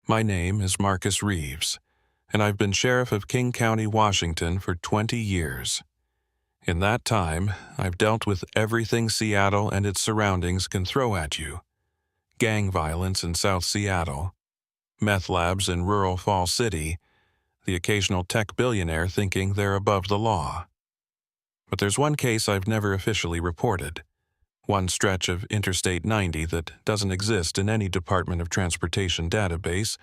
My name is Marcus Reeves, and I've been sheriff of King County, Washington for 20 years. In that time, I've dealt with everything Seattle and its surroundings can throw at you. Gang violence in South Seattle, meth labs in rural Fall City, the occasional tech billionaire thinking they're above the law. But there's one case I've never officially reported. One stretch of Interstate 90 that doesn't exist in any Department of Transportation database,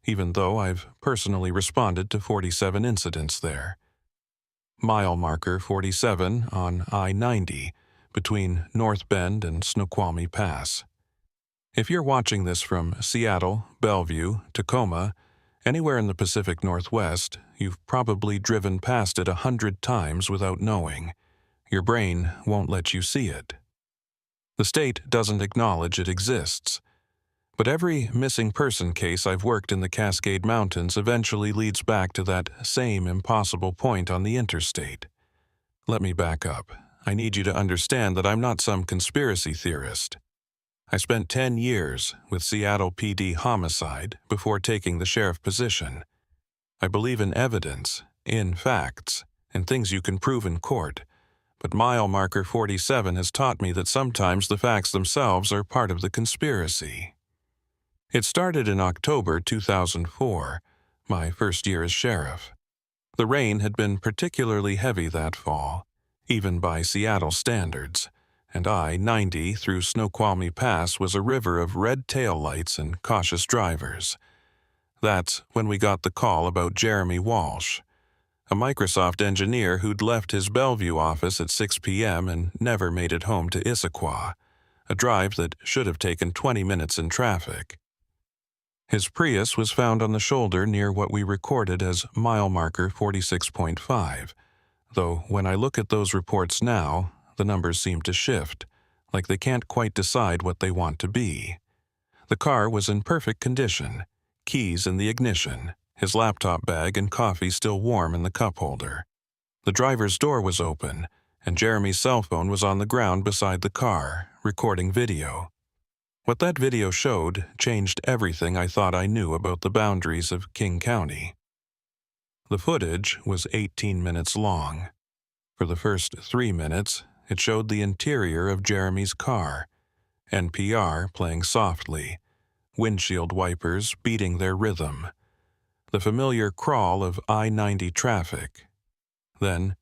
even though I've personally responded to 47 incidents there. Mile marker 47 on I-90 between North Bend and Snoqualmie Pass. If you're watching this from Seattle, Bellevue, Tacoma, anywhere in the Pacific Northwest, you've probably driven past it 100 times without knowing. Your brain won't let you see it. The state doesn't acknowledge it exists. But every missing person case I've worked in the Cascade Mountains eventually leads back to that same impossible point on the interstate. Let me back up. I need you to understand that I'm not some conspiracy theorist. I spent 10 years with Seattle PD homicide before taking the sheriff position. I believe in evidence, in facts, and things you can prove in court. But mile marker 47 has taught me that sometimes the facts themselves are part of the conspiracy. It started in October 2004, my first year as sheriff. The rain had been particularly heavy that fall, even by Seattle standards, and I-90 through Snoqualmie Pass was a river of red taillights and cautious drivers. That's when we got the call about Jeremy Walsh, a Microsoft engineer who'd left his Bellevue office at 6 p.m. and never made it home to Issaquah, a drive that should have taken 20 minutes in traffic. His Prius was found on the shoulder near what we recorded as mile marker 46.5, though when I look at those reports now, the numbers seem to shift, like they can't quite decide what they want to be. The car was in perfect condition, keys in the ignition, his laptop bag and coffee still warm in the cup holder. The driver's door was open, and Jeremy's cell phone was on the ground beside the car, recording video. What that video showed changed everything I thought I knew about the boundaries of King County. The footage was 18 minutes long. For the first 3 minutes, it showed the interior of Jeremy's car, NPR playing softly, windshield wipers beating their rhythm, the familiar crawl of I-90 traffic. Then,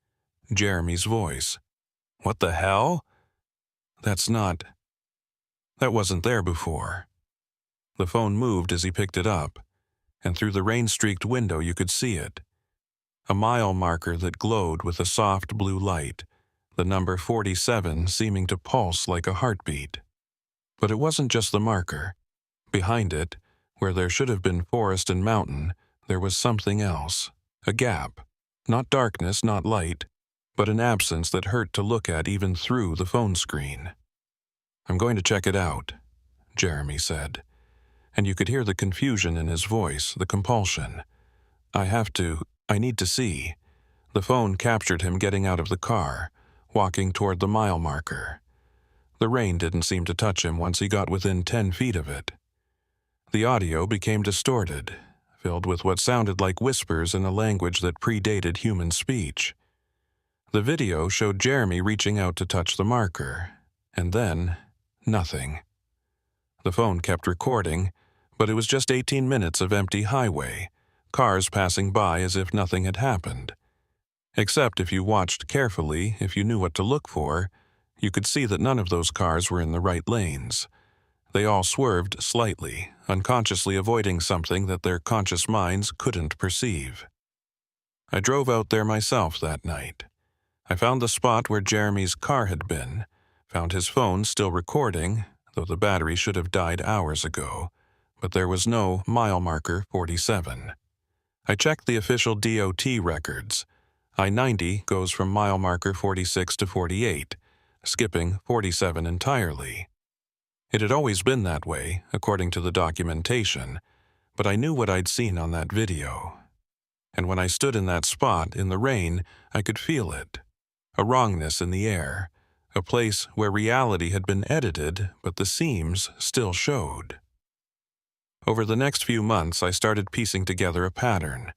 Jeremy's voice. "What the hell?" That wasn't there before. The phone moved as he picked it up, and through the rain-streaked window you could see it. A mile marker that glowed with a soft blue light, the number 47 seeming to pulse like a heartbeat. But it wasn't just the marker. Behind it, where there should have been forest and mountain, there was something else, a gap. Not darkness, not light, but an absence that hurt to look at even through the phone screen. "I'm going to check it out," Jeremy said, and you could hear the confusion in his voice, the compulsion. I need to see." The phone captured him getting out of the car, walking toward the mile marker. The rain didn't seem to touch him once he got within 10 feet of it. The audio became distorted, filled with what sounded like whispers in a language that predated human speech. The video showed Jeremy reaching out to touch the marker, and then nothing. The phone kept recording, but it was just 18 minutes of empty highway, cars passing by as if nothing had happened. Except if you watched carefully, if you knew what to look for, you could see that none of those cars were in the right lanes. They all swerved slightly, unconsciously avoiding something that their conscious minds couldn't perceive. I drove out there myself that night. I found the spot where Jeremy's car had been, found his phone still recording, though the battery should have died hours ago, but there was no mile marker 47. I checked the official DOT records. I-90 goes from mile marker 46 to 48, skipping 47 entirely. It had always been that way, according to the documentation, but I knew what I'd seen on that video. And when I stood in that spot in the rain, I could feel it. A wrongness in the air. A place where reality had been edited, but the seams still showed. Over the next few months, I started piecing together a pattern.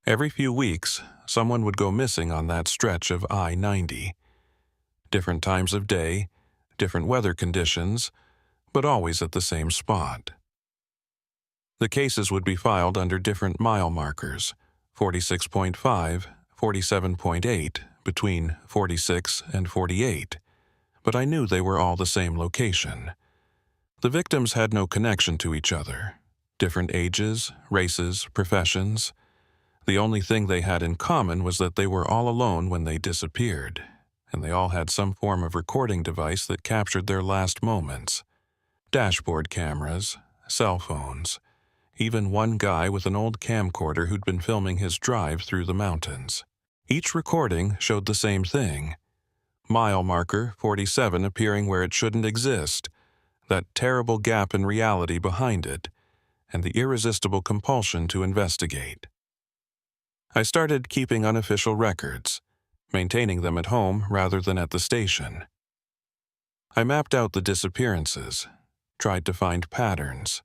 Every few weeks, someone would go missing on that stretch of I-90. Different times of day, different weather conditions, but always at the same spot. The cases would be filed under different mile markers, 46.5, 47.8, between 46 and 48, but I knew they were all the same location. The victims had no connection to each other. Different ages, races, professions. The only thing they had in common was that they were all alone when they disappeared, and they all had some form of recording device that captured their last moments. Dashboard cameras, cell phones, even one guy with an old camcorder who'd been filming his drive through the mountains. Each recording showed the same thing. Mile marker 47 appearing where it shouldn't exist, that terrible gap in reality behind it, and the irresistible compulsion to investigate. I started keeping unofficial records, maintaining them at home rather than at the station. I mapped out the disappearances, tried to find patterns.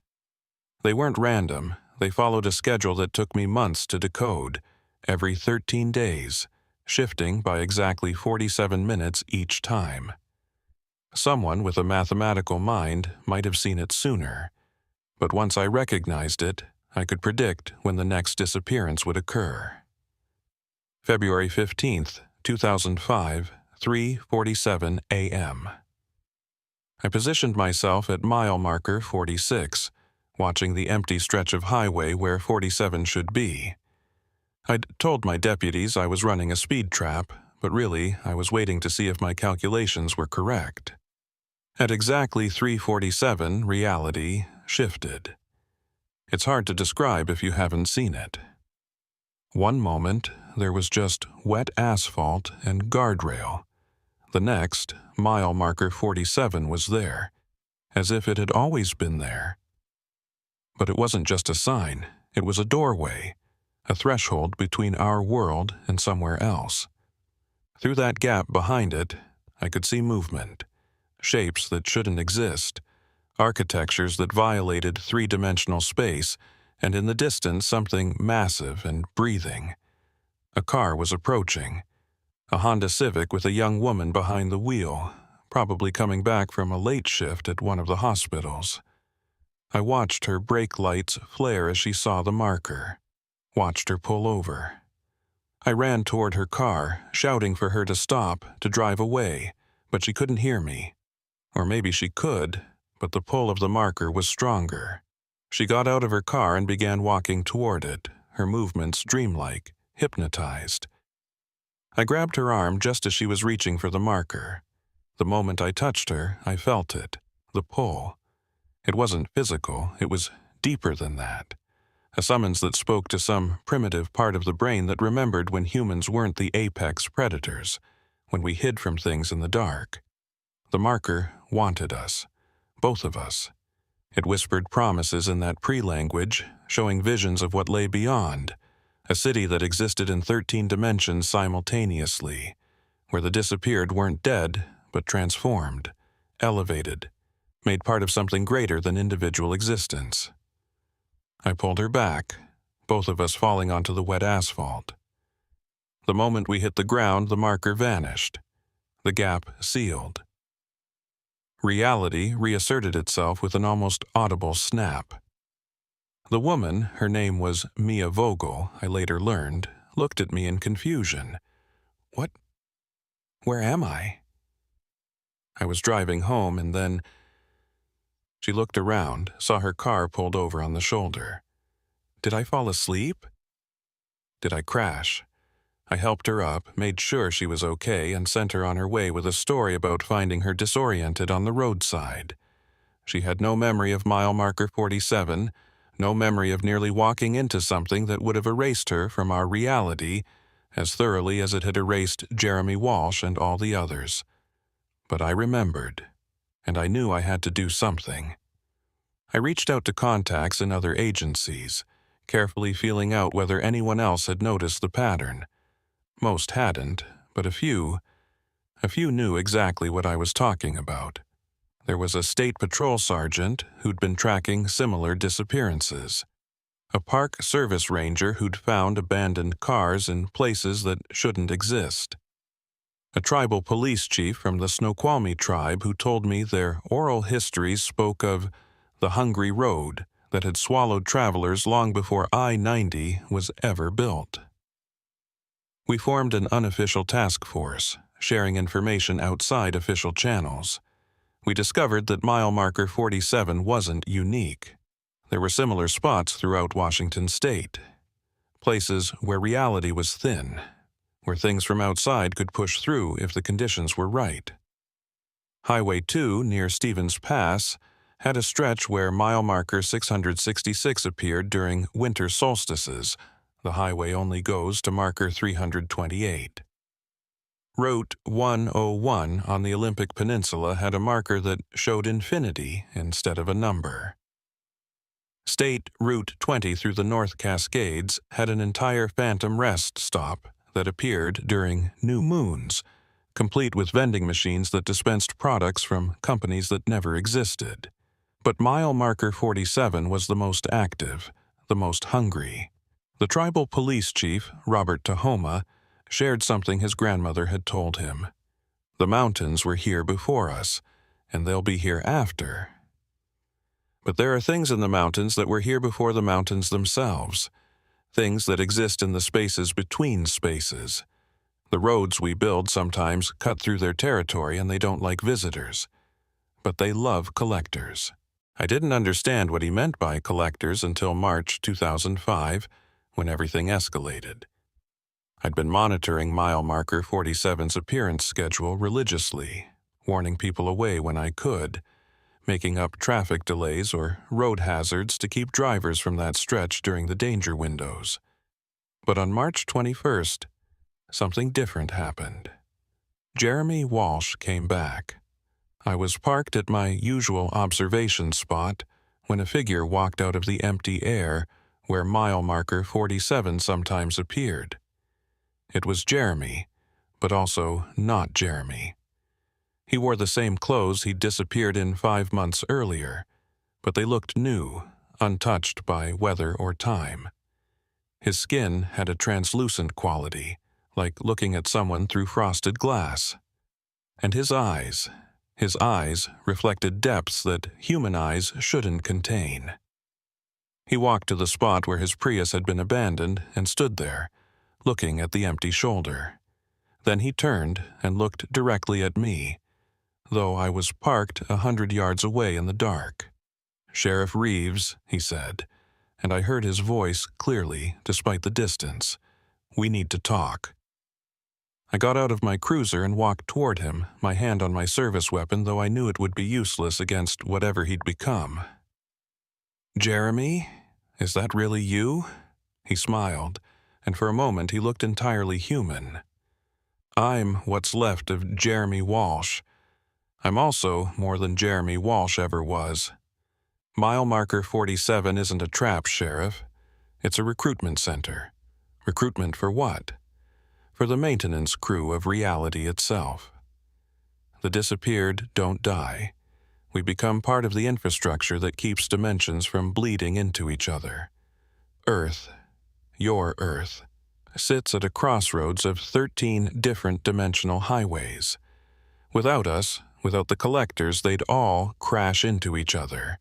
They weren't random. They followed a schedule that took me months to decode, every 13 days, shifting by exactly 47 minutes each time. Someone with a mathematical mind might have seen it sooner, but once I recognized it, I could predict when the next disappearance would occur. February 15th, 2005, 3:47 a.m. I positioned myself at mile marker 46, watching the empty stretch of highway where 47 should be. I'd told my deputies I was running a speed trap, but really I was waiting to see if my calculations were correct. At exactly 3:47, reality shifted. It's hard to describe if you haven't seen it. One moment, there was just wet asphalt and guardrail. The next, mile marker 47 was there, as if it had always been there. But it wasn't just a sign, it was a doorway, a threshold between our world and somewhere else. Through that gap behind it, I could see movement, shapes that shouldn't exist, architectures that violated three-dimensional space, and in the distance something massive and breathing. A car was approaching, a Honda Civic with a young woman behind the wheel, probably coming back from a late shift at one of the hospitals. I watched her brake lights flare as she saw the marker, watched her pull over. I ran toward her car, shouting for her to stop, to drive away, but she couldn't hear me. Or maybe she could, but the pull of the marker was stronger. She got out of her car and began walking toward it, her movements dreamlike, hypnotized. I grabbed her arm just as she was reaching for the marker. The moment I touched her, I felt it, the pull. It wasn't physical, it was deeper than that. A summons that spoke to some primitive part of the brain that remembered when humans weren't the apex predators, when we hid from things in the dark. The marker wanted us, both of us. It whispered promises in that pre-language, showing visions of what lay beyond, a city that existed in 13 dimensions simultaneously, where the disappeared weren't dead, but transformed, elevated, made part of something greater than individual existence. I pulled her back, both of us falling onto the wet asphalt. The moment we hit the ground, the marker vanished. The gap sealed. Reality reasserted itself with an almost audible snap. The woman, her name was Mia Vogel, I later learned, looked at me in confusion. What? Where am I? I was driving home and then... She looked around, saw her car pulled over on the shoulder. Did I fall asleep? Did I crash? I helped her up, made sure she was okay, and sent her on her way with a story about finding her disoriented on the roadside. She had no memory of mile marker 47, no memory of nearly walking into something that would have erased her from our reality as thoroughly as it had erased Jeremy Walsh and all the others. But I remembered, and I knew I had to do something. I reached out to contacts in other agencies, carefully feeling out whether anyone else had noticed the pattern. Most hadn't, but a few knew exactly what I was talking about. There was a state patrol sergeant who'd been tracking similar disappearances, a park service ranger who'd found abandoned cars in places that shouldn't exist, a tribal police chief from the Snoqualmie tribe who told me their oral histories spoke of the hungry road that had swallowed travelers long before I-90 was ever built. We formed an unofficial task force, sharing information outside official channels. We discovered that mile marker 47 wasn't unique. There were similar spots throughout Washington state, places where reality was thin, where things from outside could push through if the conditions were right. Highway 2 near Stevens Pass had a stretch where mile marker 666 appeared during winter solstices. The highway only goes to marker 328. Route 101 on the Olympic Peninsula had a marker that showed infinity instead of a number. State Route 20 through the North Cascades had an entire phantom rest stop that appeared during new moons, complete with vending machines that dispensed products from companies that never existed. But mile marker 47 was the most active, the most hungry. The tribal police chief, Robert Tahoma, shared something his grandmother had told him. The mountains were here before us, and they'll be here after. But there are things in the mountains that were here before the mountains themselves, things that exist in the spaces between spaces. The roads we build sometimes cut through their territory and they don't like visitors, but they love collectors. I didn't understand what he meant by collectors until March 2005, when everything escalated. I'd been monitoring mile marker 47's appearance schedule religiously, warning people away when I could, making up traffic delays or road hazards to keep drivers from that stretch during the danger windows. But on March 21st, something different happened. Jeremy Walsh came back. I was parked at my usual observation spot when a figure walked out of the empty air where mile marker 47 sometimes appeared. It was Jeremy, but also not Jeremy. He wore the same clothes he'd disappeared in 5 months earlier, but they looked new, untouched by weather or time. His skin had a translucent quality, like looking at someone through frosted glass. And his eyes reflected depths that human eyes shouldn't contain. He walked to the spot where his Prius had been abandoned and stood there, looking at the empty shoulder. Then he turned and looked directly at me, though I was parked 100 yards away in the dark. "Sheriff Reeves," he said, and I heard his voice clearly despite the distance. "We need to talk." I got out of my cruiser and walked toward him, my hand on my service weapon, though I knew it would be useless against whatever he'd become. "Jeremy, is that really you?" He smiled, and for a moment he looked entirely human. "I'm what's left of Jeremy Walsh. I'm also more than Jeremy Walsh ever was. Mile marker 47 isn't a trap, Sheriff. It's a recruitment center. Recruitment for what? For the maintenance crew of reality itself. The disappeared don't die. We become part of the infrastructure that keeps dimensions from bleeding into each other. Earth, your Earth, sits at a crossroads of 13 different dimensional highways. Without us, without the collectors, they'd all crash into each other.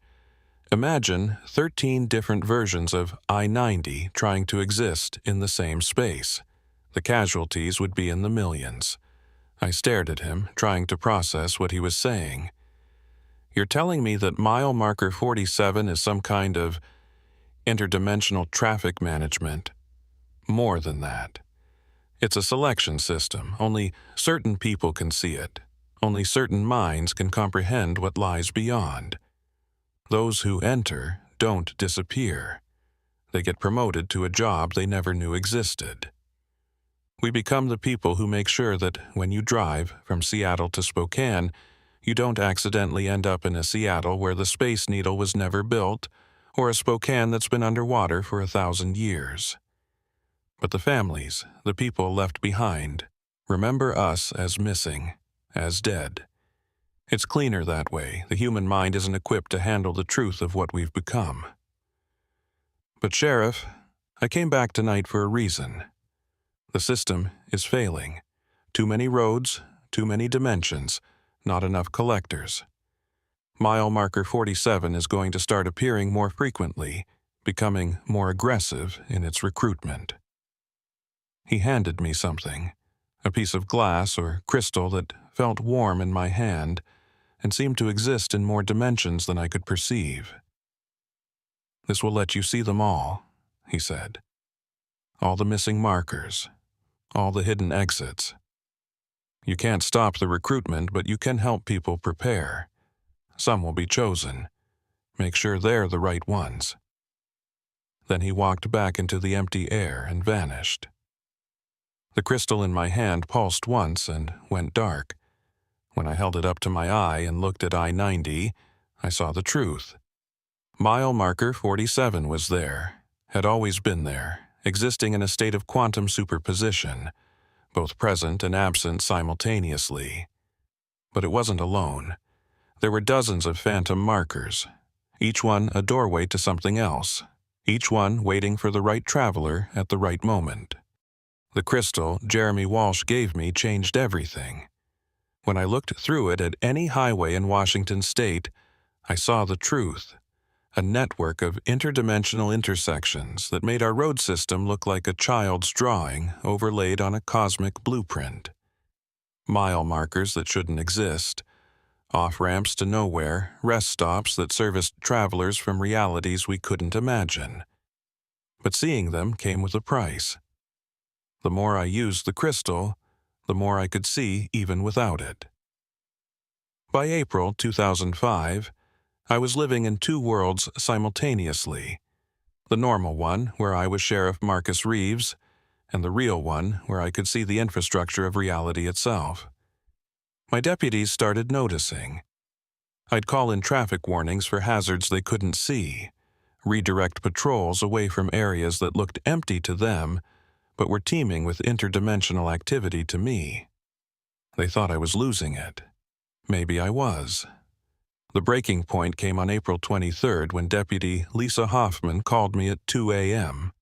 Imagine 13 different versions of I-90 trying to exist in the same space. The casualties would be in the millions. I stared at him, trying to process what he was saying. "You're telling me that mile marker 47 is some kind of interdimensional traffic management?" "More than that. It's a selection system. Only certain people can see it. Only certain minds can comprehend what lies beyond. Those who enter don't disappear. They get promoted to a job they never knew existed. We become the people who make sure that when you drive from Seattle to Spokane, you don't accidentally end up in a Seattle where the Space Needle was never built, or a Spokane that's been underwater for 1,000 years. But the families, the people left behind, remember us as missing, as dead. It's cleaner that way. The human mind isn't equipped to handle the truth of what we've become. But Sheriff, I came back tonight for a reason. The system is failing. Too many roads, too many dimensions, not enough collectors. Mile marker 47 is going to start appearing more frequently, becoming more aggressive in its recruitment. He handed me something, a piece of glass or crystal that felt warm in my hand and seemed to exist in more dimensions than I could perceive. "This will let you see them all," he said. "All the missing markers, all the hidden exits. You can't stop the recruitment, but you can help people prepare. Some will be chosen. Make sure they're the right ones." Then he walked back into the empty air and vanished. The crystal in my hand pulsed once and went dark. When I held it up to my eye and looked at I-90, I saw the truth. Mile marker 47 was there, had always been there, existing in a state of quantum superposition, both present and absent simultaneously. But it wasn't alone. There were dozens of phantom markers, each one a doorway to something else, each one waiting for the right traveler at the right moment. The crystal Jeremy Walsh gave me changed everything. When I looked through it at any highway in Washington state, I saw the truth, a network of interdimensional intersections that made our road system look like a child's drawing overlaid on a cosmic blueprint. Mile markers that shouldn't exist, off-ramps to nowhere, rest stops that serviced travelers from realities we couldn't imagine. But seeing them came with a price. The more I used the crystal, the more I could see even without it. By April 2005, I was living in two worlds simultaneously. The normal one, where I was Sheriff Marcus Reeves, and the real one, where I could see the infrastructure of reality itself. My deputies started noticing. I'd call in traffic warnings for hazards they couldn't see, redirect patrols away from areas that looked empty to them, but were teeming with interdimensional activity to me. They thought I was losing it. Maybe I was. The breaking point came on April 23rd when Deputy Lisa Hoffman called me at 2 a.m.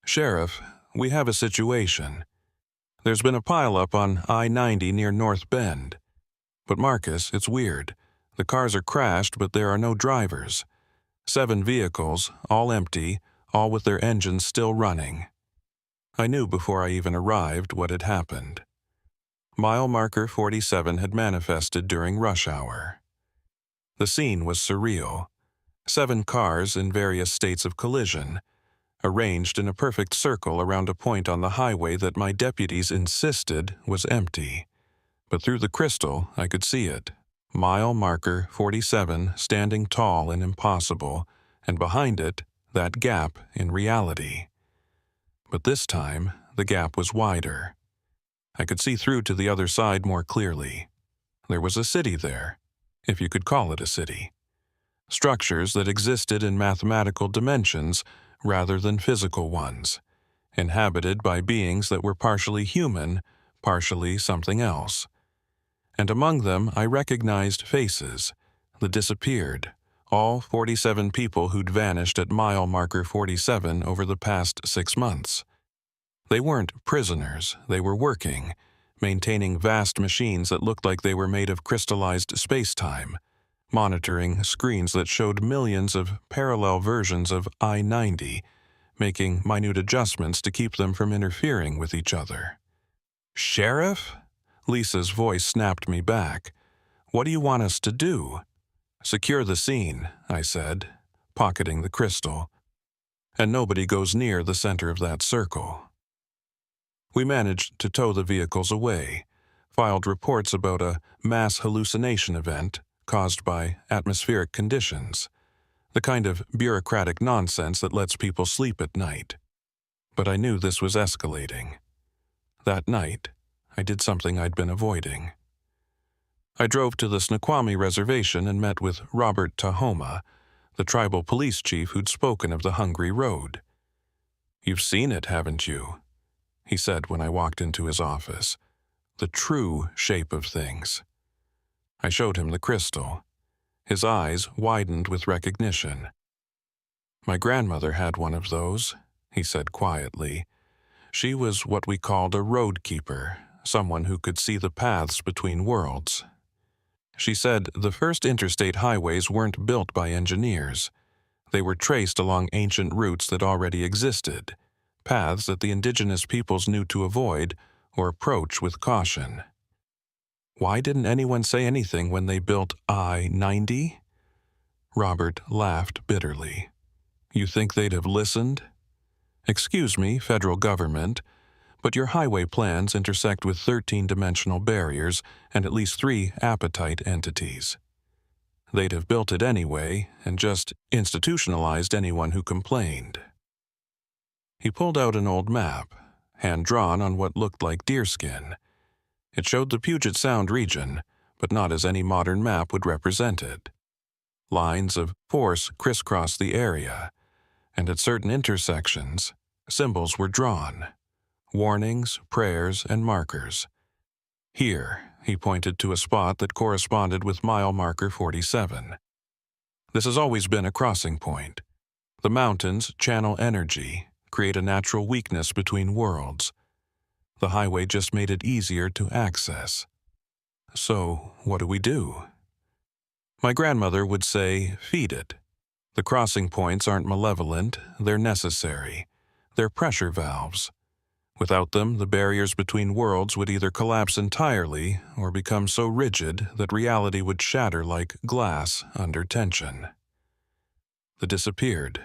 "Sheriff, we have a situation. There's been a pileup on I-90 near North Bend. But Marcus, it's weird. The cars are crashed, but there are no drivers. 7 vehicles, all empty, all with their engines still running." I knew before I even arrived what had happened. Mile marker 47 had manifested during rush hour. The scene was surreal. 7 cars in various states of collision, arranged in a perfect circle around a point on the highway that my deputies insisted was empty. But through the crystal, I could see it. Mile marker 47 standing tall and impossible, and behind it, that gap in reality. But this time, the gap was wider. I could see through to the other side more clearly. There was a city there, if you could call it a city. Structures that existed in mathematical dimensions rather than physical ones, inhabited by beings that were partially human, partially something else. And among them I recognized faces that disappeared, all 47 people who'd vanished at mile marker 47 over the past 6 months. They weren't prisoners, they were working, maintaining vast machines that looked like they were made of crystallized space-time, monitoring screens that showed millions of parallel versions of I-90, making minute adjustments to keep them from interfering with each other. "Sheriff?" Lisa's voice snapped me back. "What do you want us to do?" "Secure the scene," I said, pocketing the crystal. "And nobody goes near the center of that circle." We managed to tow the vehicles away, filed reports about a mass hallucination event caused by atmospheric conditions, the kind of bureaucratic nonsense that lets people sleep at night. But I knew this was escalating. That night, I did something I'd been avoiding. I drove to the Snoqualmie Reservation and met with Robert Tahoma, the tribal police chief who'd spoken of the Hungry Road. "You've seen it, haven't you?" he said when I walked into his office. "The true shape of things." I showed him the crystal. His eyes widened with recognition. "My grandmother had one of those," he said quietly. "She was what we called a road keeper, someone who could see the paths between worlds. She said the first interstate highways weren't built by engineers. They were traced along ancient routes that already existed, paths that the indigenous peoples knew to avoid or approach with caution." "Why didn't anyone say anything when they built I-90? Robert laughed bitterly. "You think they'd have listened? Excuse me, federal government, but your highway plans intersect with 13-dimensional barriers and at least 3 appetite entities. They'd have built it anyway and just institutionalized anyone who complained." He pulled out an old map, hand-drawn on what looked like deerskin. It showed the Puget Sound region, but not as any modern map would represent it. Lines of force crisscrossed the area, and at certain intersections, symbols were drawn. Warnings, prayers, and markers. Here, he pointed to a spot that corresponded with mile marker 47. This has always been a crossing point. The mountains channel energy, create a natural weakness between worlds. The highway just made it easier to access. So, what do we do? My grandmother would say, feed it. The crossing points aren't malevolent, they're necessary. They're pressure valves. Without them, the barriers between worlds would either collapse entirely or become so rigid that reality would shatter like glass under tension. The disappeared.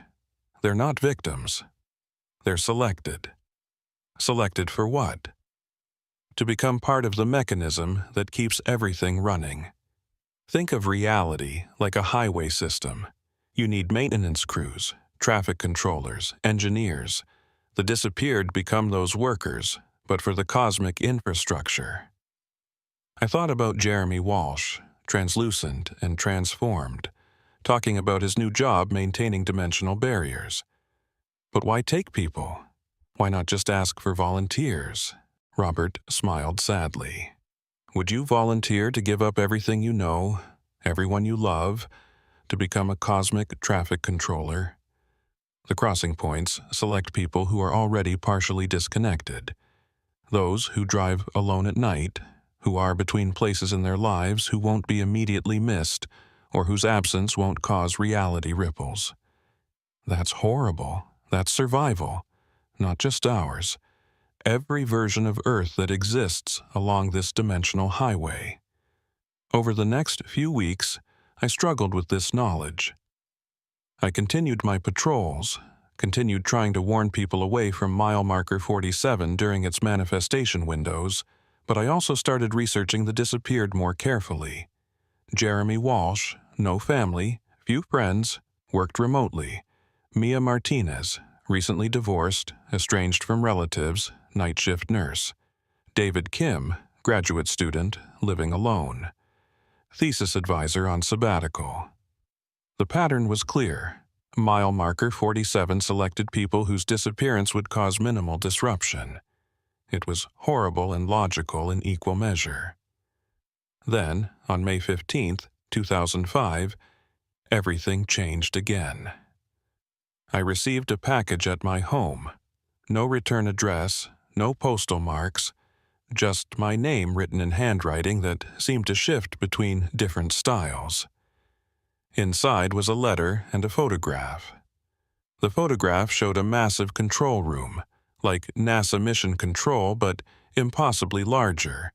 They're not victims. They're selected. Selected for what? To become part of the mechanism that keeps everything running. Think of reality like a highway system. You need maintenance crews, traffic controllers, engineers. The disappeared become those workers, but for the cosmic infrastructure. I thought about Jeremy Walsh, translucent and transformed, talking about his new job maintaining dimensional barriers. But why take people? Why not just ask for volunteers? Robert smiled sadly. Would you volunteer to give up everything you know, everyone you love, to become a cosmic traffic controller? The crossing points select people who are already partially disconnected. Those who drive alone at night, who are between places in their lives who won't be immediately missed, or whose absence won't cause reality ripples. That's horrible. That's survival. Not just ours. Every version of Earth that exists along this dimensional highway. Over the next few weeks, I struggled with this knowledge. I continued my patrols, continued trying to warn people away from mile marker 47 during its manifestation windows, but I also started researching the disappeared more carefully. Jeremy Walsh, no family, few friends, worked remotely. Mia Martinez, recently divorced, estranged from relatives, night shift nurse. David Kim, graduate student, living alone. Thesis advisor on sabbatical. The pattern was clear. Mile marker 47 selected people whose disappearance would cause minimal disruption. It was horrible and logical in equal measure. Then, on May 15, 2005, everything changed again. I received a package at my home. No return address, no postal marks, just my name written in handwriting that seemed to shift between different styles. Inside was a letter and a photograph. The photograph showed a massive control room, like NASA Mission Control, but impossibly larger,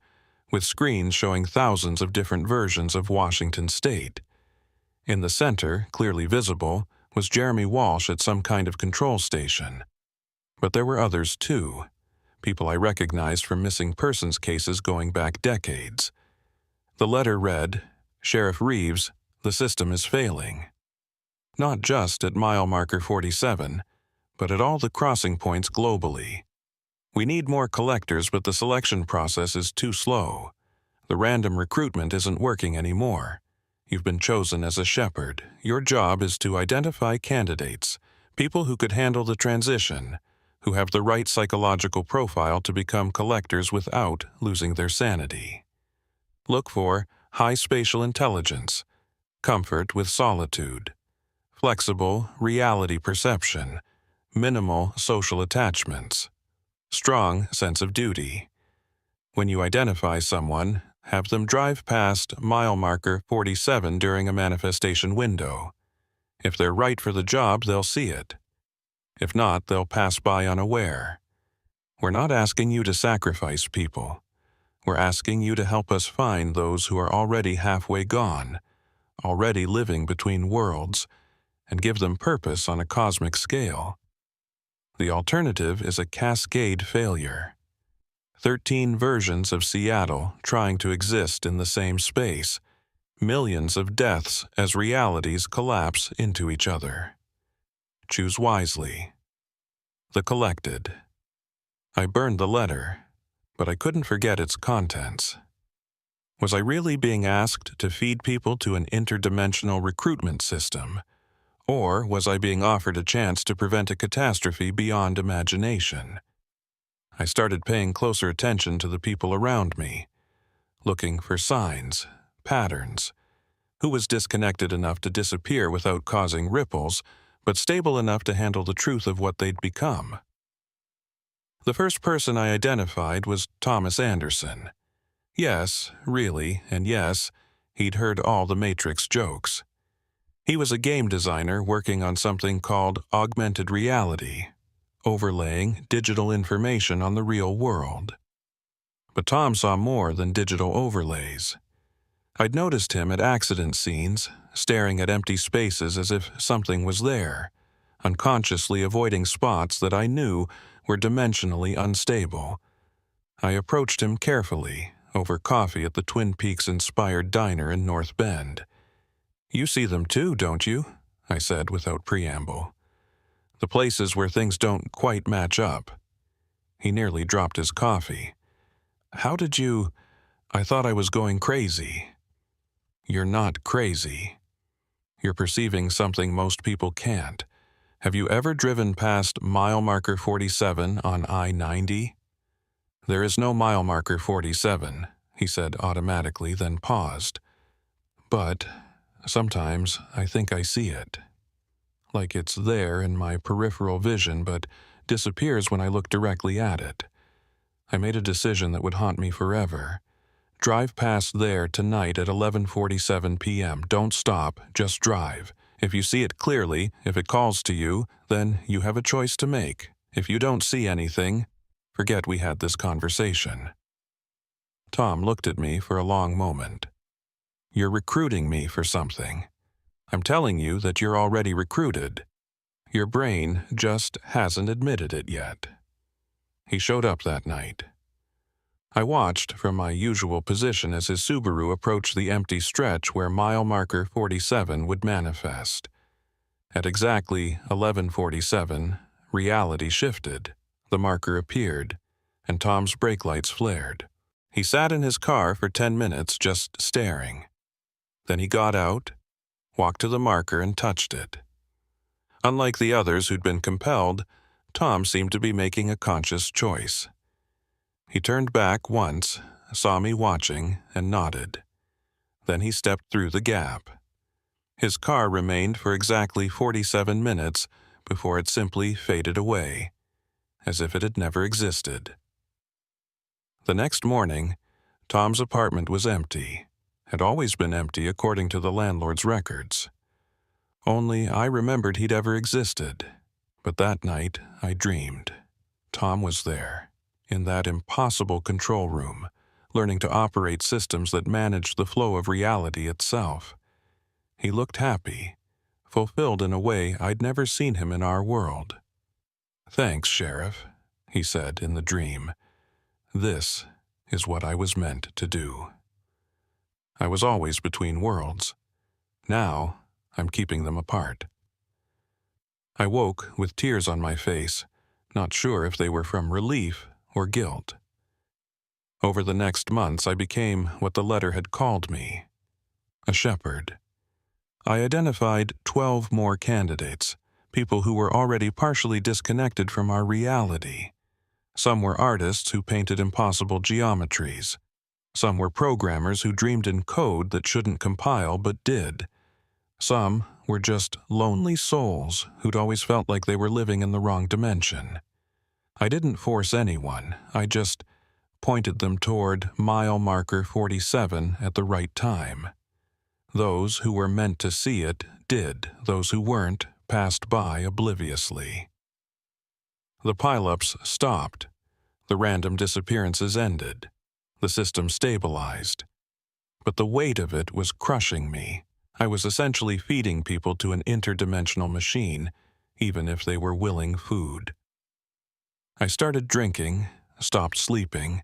with screens showing thousands of different versions of Washington State. In the center, clearly visible, was Jeremy Walsh at some kind of control station. But there were others too, people I recognized from missing persons cases going back decades. The letter read, "Sheriff Reeves, the system is failing." Not just at mile marker 47, but at all the crossing points globally. We need more collectors, but the selection process is too slow. The random recruitment isn't working anymore. You've been chosen as a shepherd. Your job is to identify candidates, people who could handle the transition, who have the right psychological profile to become collectors without losing their sanity. Look for high spatial intelligence, comfort with solitude, flexible reality perception, minimal social attachments, strong sense of duty. When you identify someone, have them drive past mile marker 47 during a manifestation window. If they're right for the job, they'll see it. If not, they'll pass by unaware. We're not asking you to sacrifice people. We're asking you to help us find those who are already halfway gone, already living between worlds, and give them purpose on a cosmic scale. The alternative is a cascade failure. 13 versions of Seattle trying to exist in the same space, millions of deaths as realities collapse into each other. Choose wisely. The Collected. I burned the letter, but I couldn't forget its contents. Was I really being asked to feed people to an interdimensional recruitment system? Or was I being offered a chance to prevent a catastrophe beyond imagination? I started paying closer attention to the people around me, looking for signs, patterns. Who was disconnected enough to disappear without causing ripples, but stable enough to handle the truth of what they'd become? The first person I identified was Thomas Anderson. Yes, really, and yes, he'd heard all the Matrix jokes. He was a game designer working on something called augmented reality, overlaying digital information on the real world. But Tom saw more than digital overlays. I'd noticed him at accident scenes, staring at empty spaces as if something was there, unconsciously avoiding spots that I knew were dimensionally unstable. I approached him carefully, over coffee at the Twin Peaks-inspired diner in North Bend. "You see them too, don't you?" I said without preamble. "The places where things don't quite match up." He nearly dropped his coffee. "How did you—" I thought I was going crazy. "You're not crazy. You're perceiving something most people can't. Have you ever driven past mile marker 47 on I-90? There is no mile marker 47, he said automatically, then paused. But sometimes I think I see it. Like it's there in my peripheral vision, but disappears when I look directly at it. I made a decision that would haunt me forever. Drive past there tonight at 11:47 p.m. Don't stop, just drive. If you see it clearly, if it calls to you, then you have a choice to make. If you don't see anything, forget we had this conversation." Tom looked at me for a long moment. "You're recruiting me for something. I'm telling you that you're already recruited. Your brain just hasn't admitted it yet." He showed up that night. I watched from my usual position as his Subaru approached the empty stretch where mile marker 47 would manifest. At exactly 11:47, reality shifted. The marker appeared, and Tom's brake lights flared. He sat in his car for 10 minutes just staring. Then he got out, walked to the marker and touched it. Unlike the others who'd been compelled, Tom seemed to be making a conscious choice. He turned back once, saw me watching, and nodded. Then he stepped through the gap. His car remained for exactly 47 minutes before it simply faded away, as if it had never existed. The next morning, Tom's apartment was empty, had always been empty according to the landlord's records. Only I remembered he'd ever existed, but that night I dreamed. Tom was there, in that impossible control room, learning to operate systems that managed the flow of reality itself. He looked happy, fulfilled in a way I'd never seen him in our world. "Thanks, Sheriff," he said in the dream. "This is what I was meant to do." I was always between worlds. Now, I'm keeping them apart. I woke with tears on my face, not sure if they were from relief or guilt. Over the next months, I became what the letter had called me, a shepherd. I identified 12 more candidates, people who were already partially disconnected from our reality. Some were artists who painted impossible geometries. Some were programmers who dreamed in code that shouldn't compile but did. Some were just lonely souls who'd always felt like they were living in the wrong dimension. I didn't force anyone, I just pointed them toward mile marker 47 at the right time. Those who were meant to see it did, those who weren't passed by obliviously. The pileups stopped. The random disappearances ended. The system stabilized. But the weight of it was crushing me. I was essentially feeding people to an interdimensional machine, even if they were willing food. I started drinking, stopped sleeping,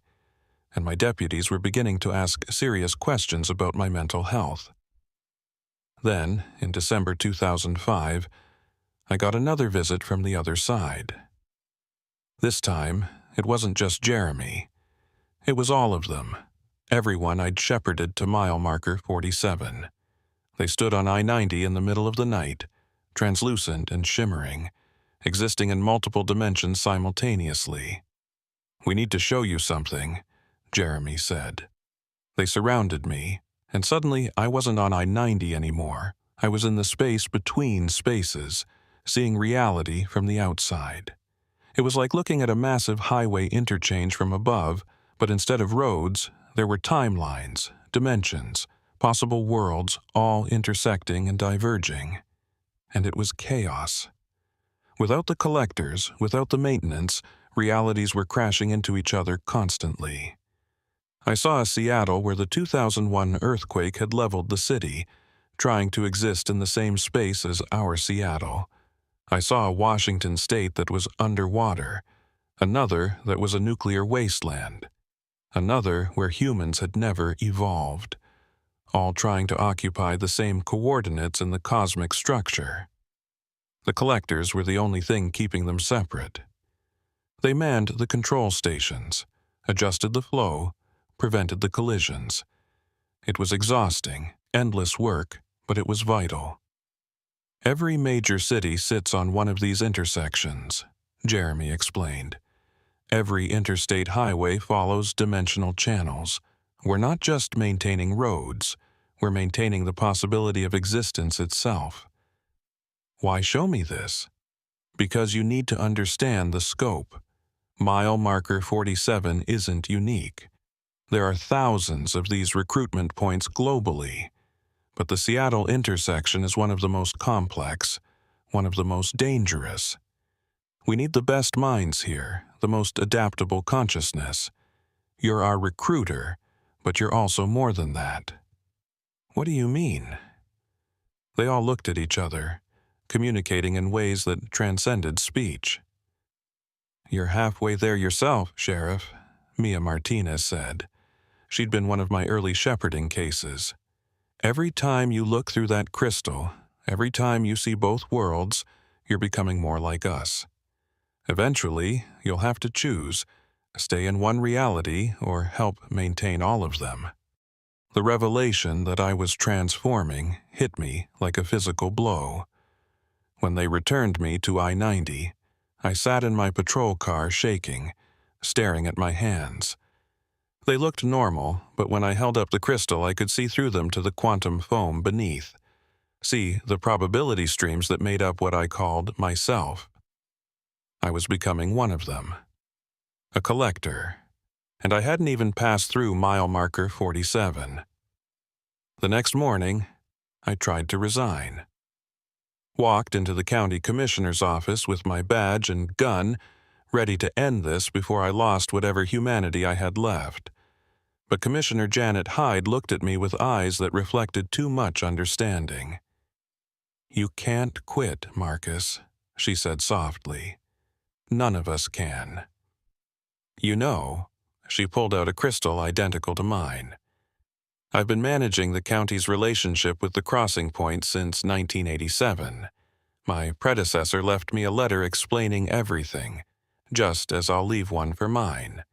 and my deputies were beginning to ask serious questions about my mental health. Then, in December 2005, I got another visit from the other side. This time, it wasn't just Jeremy. It was all of them, everyone I'd shepherded to mile marker 47. They stood on I-90 in the middle of the night, translucent and shimmering, existing in multiple dimensions simultaneously. "We need to show you something," Jeremy said. They surrounded me, and suddenly I wasn't on I-90 anymore. I was in the space between spaces, seeing reality from the outside. It was like looking at a massive highway interchange from above, but instead of roads, there were timelines, dimensions, possible worlds all intersecting and diverging. And it was chaos. Without the collectors, without the maintenance, realities were crashing into each other constantly. I saw a Seattle where the 2001 earthquake had leveled the city, trying to exist in the same space as our Seattle. I saw a Washington state that was underwater, another that was a nuclear wasteland, another where humans had never evolved, all trying to occupy the same coordinates in the cosmic structure. The collectors were the only thing keeping them separate. They manned the control stations, adjusted the flow, prevented the collisions. It was exhausting, endless work, but it was vital. Every major city sits on one of these intersections, Jeremy explained. Every interstate highway follows dimensional channels. We're not just maintaining roads, we're maintaining the possibility of existence itself. Why show me this? Because you need to understand the scope. Mile marker 47 isn't unique. There are thousands of these recruitment points globally, but the Seattle intersection is one of the most complex, one of the most dangerous. We need the best minds here, the most adaptable consciousness. You're our recruiter, but you're also more than that. What do you mean? They all looked at each other, communicating in ways that transcended speech. "You're halfway there yourself, Sheriff," Mia Martinez said. She'd been one of my early shepherding cases. "Every time you look through that crystal, every time you see both worlds, you're becoming more like us. Eventually, you'll have to choose, stay in one reality or help maintain all of them." The revelation that I was transforming hit me like a physical blow. When they returned me to I-90, I sat in my patrol car shaking, staring at my hands. They looked normal, but when I held up the crystal I could see through them to the quantum foam beneath. See the probability streams that made up what I called myself. I was becoming one of them. A collector. And I hadn't even passed through mile marker 47. The next morning, I tried to resign. Walked into the county commissioner's office with my badge and gun, ready to end this before I lost whatever humanity I had left. But Commissioner Janet Hyde looked at me with eyes that reflected too much understanding. "You can't quit, Marcus," she said softly. "None of us can. You know," she pulled out a crystal identical to mine. "I've been managing the county's relationship with the crossing point since 1987. My predecessor left me a letter explaining everything, just as I'll leave one for mine.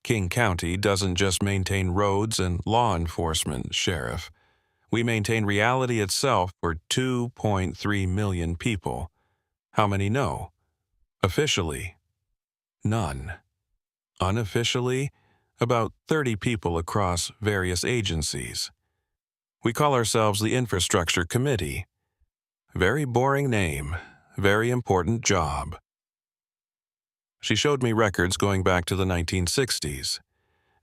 King County doesn't just maintain roads and law enforcement, Sheriff. We maintain reality itself for 2.3 million people. How many know? Officially, none. Unofficially, about 30 people across various agencies. We call ourselves the Infrastructure Committee. Very boring name, very important job. She showed me records going back to the 1960s.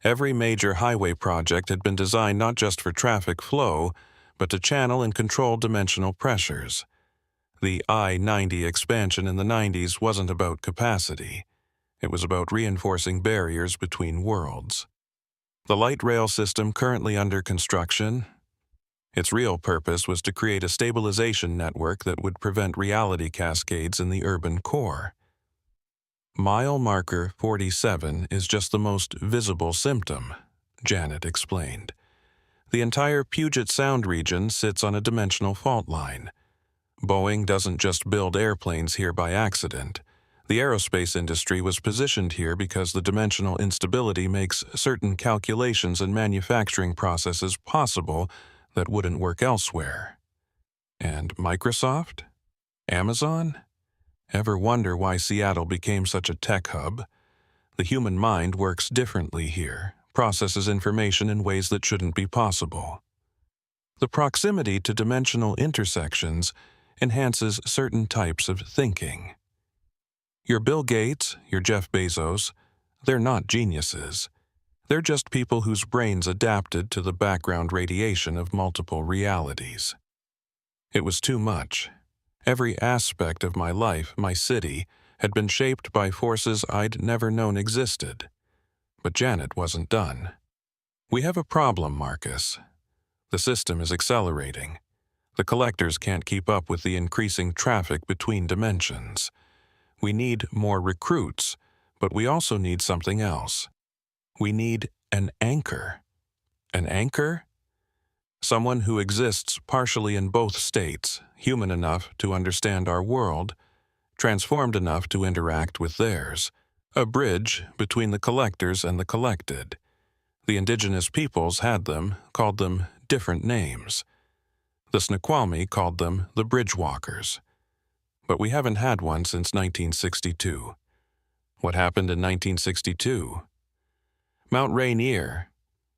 Every major highway project had been designed not just for traffic flow, but to channel and control dimensional pressures. The I-90 expansion in the 90s wasn't about capacity. It was about reinforcing barriers between worlds. The light rail system currently under construction, its real purpose was to create a stabilization network that would prevent reality cascades in the urban core. Mile marker 47 is just the most visible symptom, Janet explained. The entire Puget Sound region sits on a dimensional fault line. Boeing doesn't just build airplanes here by accident. The aerospace industry was positioned here because the dimensional instability makes certain calculations and manufacturing processes possible that wouldn't work elsewhere. And Microsoft? Amazon? Ever wonder why Seattle became such a tech hub? The human mind works differently here, processes information in ways that shouldn't be possible. The proximity to dimensional intersections enhances certain types of thinking. Your Bill Gates, your Jeff Bezos, they're not geniuses. They're just people whose brains adapted to the background radiation of multiple realities. It was too much. Every aspect of my life, my city, had been shaped by forces I'd never known existed. But Janet wasn't done. We have a problem, Marcus. The system is accelerating. The collectors can't keep up with the increasing traffic between dimensions. We need more recruits, but we also need something else. We need an anchor. An anchor? Someone who exists partially in both states, human enough to understand our world, transformed enough to interact with theirs. A bridge between the collectors and the collected. The indigenous peoples had them, called them different names. The Snoqualmie called them the Bridgewalkers. But we haven't had one since 1962. What happened in 1962? Mount Rainier.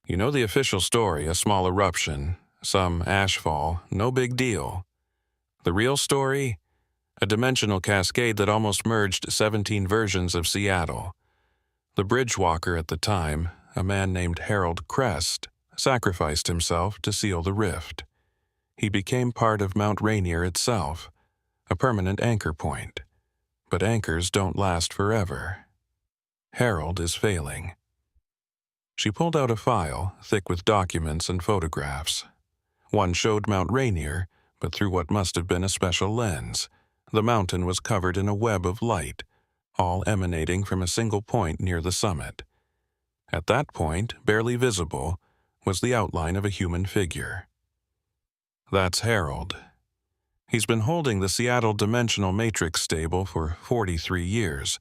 You know the official story, a small eruption, some ashfall, no big deal. The real story? A dimensional cascade that almost merged 17 versions of Seattle. The Bridgewalker at the time, a man named Harold Crest, sacrificed himself to seal the rift. He became part of Mount Rainier itself, a permanent anchor point. But anchors don't last forever. Harold is failing. She pulled out a file, thick with documents and photographs. One showed Mount Rainier, but through what must have been a special lens. The mountain was covered in a web of light, all emanating from a single point near the summit. At that point, barely visible, was the outline of a human figure. That's Harold. He's been holding the Seattle Dimensional Matrix stable for 43 years,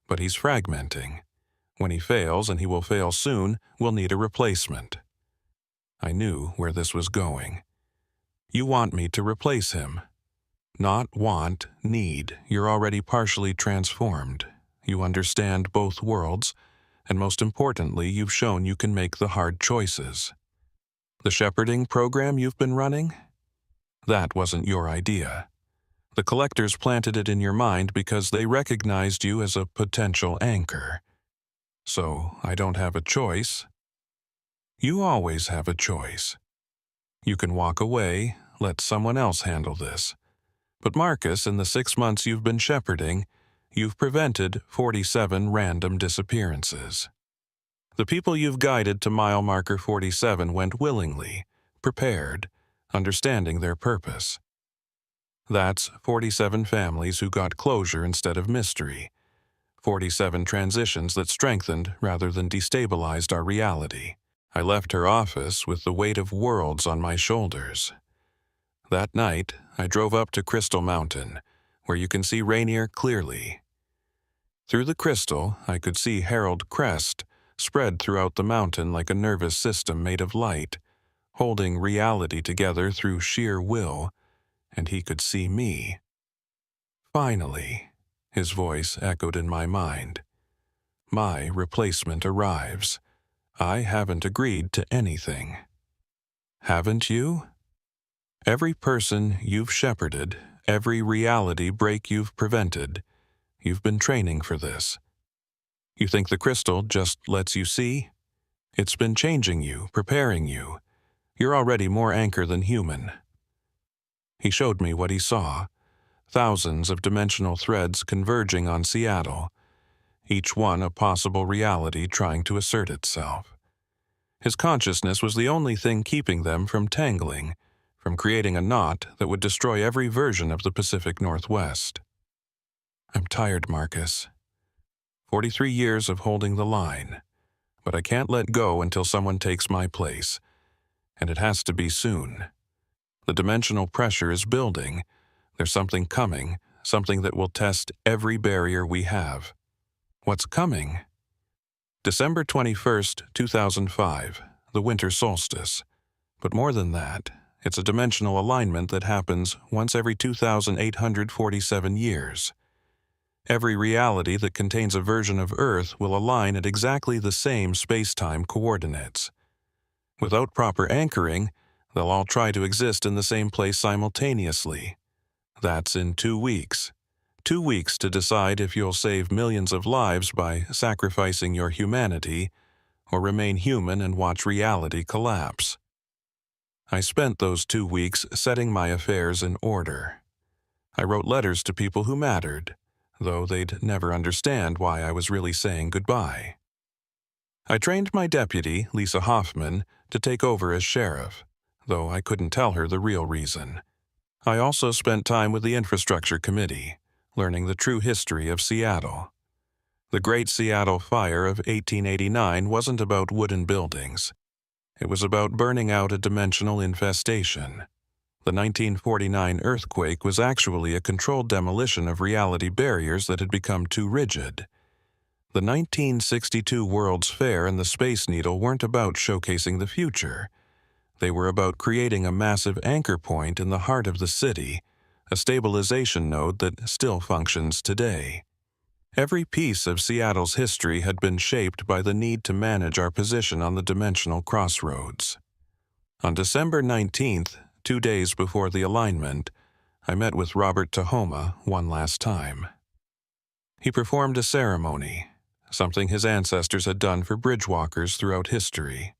but he's fragmenting. When he fails, and he will fail soon, we'll need a replacement. I knew where this was going. You want me to replace him. Not want, need. You're already partially transformed. You understand both worlds, and most importantly, you've shown you can make the hard choices. The shepherding program you've been running? That wasn't your idea. The collectors planted it in your mind because they recognized you as a potential anchor. So I don't have a choice. You always have a choice. You can walk away, let someone else handle this. But Marcus, in the 6 months you've been shepherding, you've prevented 47 random disappearances. The people you've guided to mile marker 47 went willingly, prepared, understanding their purpose. That's 47 families who got closure instead of mystery. 47 transitions that strengthened rather than destabilized our reality. I left her office with the weight of worlds on my shoulders. That night, I drove up to Crystal Mountain, where you can see Rainier clearly. Through the crystal, I could see Harold Crest spread throughout the mountain like a nervous system made of light, holding reality together through sheer will, and he could see me. Finally, his voice echoed in my mind. My replacement arrives. I haven't agreed to anything. Haven't you? Every person you've shepherded, every reality break you've prevented, you've been training for this. You think the crystal just lets you see? It's been changing you, preparing you. You're already more anchor than human. He showed me what he saw. Thousands of dimensional threads converging on Seattle, each one a possible reality trying to assert itself. His consciousness was the only thing keeping them from tangling, from creating a knot that would destroy every version of the Pacific Northwest. I'm tired, Marcus. 43 years of holding the line, but I can't let go until someone takes my place, and it has to be soon. The dimensional pressure is building. There's something coming, something that will test every barrier we have. What's coming? December 21st, 2005, the winter solstice. But more than that, it's a dimensional alignment that happens once every 2,847 years. Every reality that contains a version of Earth will align at exactly the same space-time coordinates. Without proper anchoring, they'll all try to exist in the same place simultaneously. That's in 2 weeks. 2 weeks to decide if you'll save millions of lives by sacrificing your humanity, or remain human and watch reality collapse. I spent those 2 weeks setting my affairs in order. I wrote letters to people who mattered, though they'd never understand why I was really saying goodbye. I trained my deputy, Lisa Hoffman, to take over as sheriff, though I couldn't tell her the real reason. I also spent time with the Infrastructure Committee, learning the true history of Seattle. The Great Seattle Fire of 1889 wasn't about wooden buildings. It was about burning out a dimensional infestation. The 1949 earthquake was actually a controlled demolition of reality barriers that had become too rigid. The 1962 World's Fair and the Space Needle weren't about showcasing the future. They were about creating a massive anchor point in the heart of the city, a stabilization node that still functions today. Every piece of Seattle's history had been shaped by the need to manage our position on the dimensional crossroads. On December 19th, 2 days before the alignment, I met with Robert Tahoma one last time. He performed a ceremony, something his ancestors had done for bridgewalkers throughout history.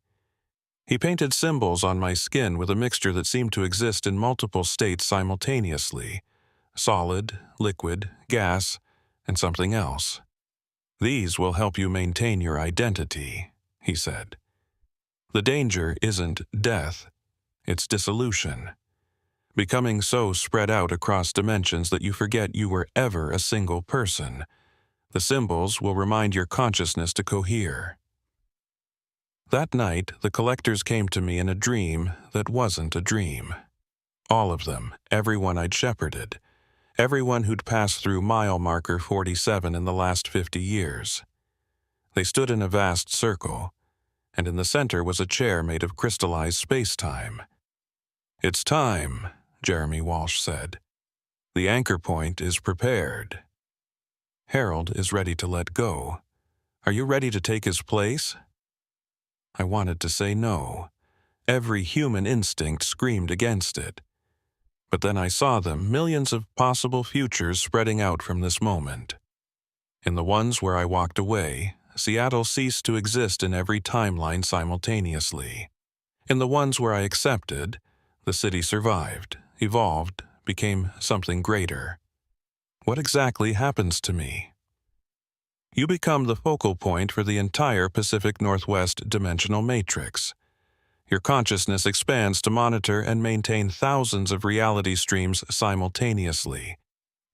He painted symbols on my skin with a mixture that seemed to exist in multiple states simultaneously: solid, liquid, gas, and something else. These will help you maintain your identity, he said. The danger isn't death, it's dissolution. Becoming so spread out across dimensions that you forget you were ever a single person. The symbols will remind your consciousness to cohere. That night, the collectors came to me in a dream that wasn't a dream. All of them, everyone I'd shepherded, everyone who'd passed through mile marker 47 in the last 50 years. They stood in a vast circle, and in the center was a chair made of crystallized space-time. "It's time," Jeremy Walsh said. "The anchor point is prepared. Harold is ready to let go. Are you ready to take his place?" I wanted to say no. Every human instinct screamed against it. But then I saw them, millions of possible futures spreading out from this moment. In the ones where I walked away, Seattle ceased to exist in every timeline simultaneously. In the ones where I accepted, the city survived, evolved, became something greater. What exactly happens to me? You become the focal point for the entire Pacific Northwest dimensional matrix. Your consciousness expands to monitor and maintain thousands of reality streams simultaneously.